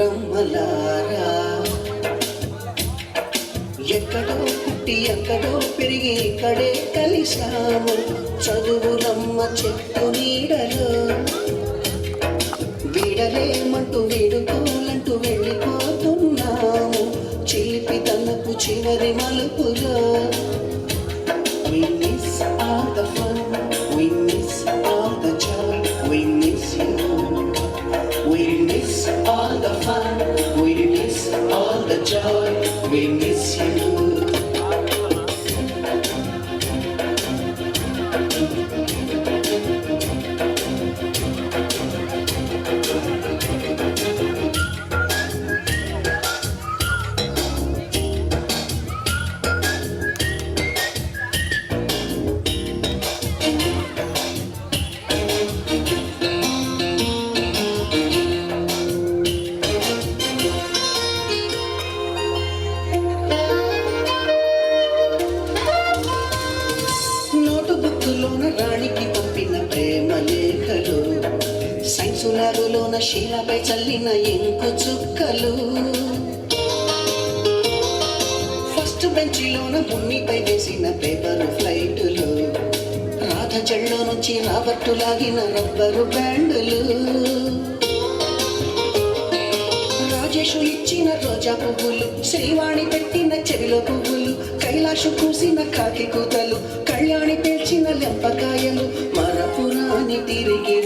బ్రహ్మలారా ఎక్కడో పుట్టి ఎక్కడో పెరిగి ఇక్కడే కలిశాము చదువులమ్మ చెట్టు నీడలో వీడలేమంటూ వీడుకోలంటూ వెళ్ళిపోతున్నాము చిలిపి తనకు చివరి మలుపులో We miss all the fun, we miss all the joy, we miss you. We miss all the fun, we miss all the joy, we miss you. రాణికి పంపిన ప్రేమ లేఖలు సైన్సు ల్యాబులోన శీలపై చల్లిన ఇంకు చుక్కలు ఫస్ట్ బెంచిలోన మున్నిపై వేసిన పేపరు ఫ్లైటులు రాధ చెళ్ళో నుంచి రాబట్టు లాగిన రబ్బరు బ్యాండులు రాజేషు ఇచ్చిన రోజా పువ్వులు శ్రీవాణి పెట్టిన చెవిలో పువ్వులు కైలాషు కూసిన కాకి కూతలు కళ్యాణి పేల్చిన లెంపకాయలు మరపురాని తిరిగి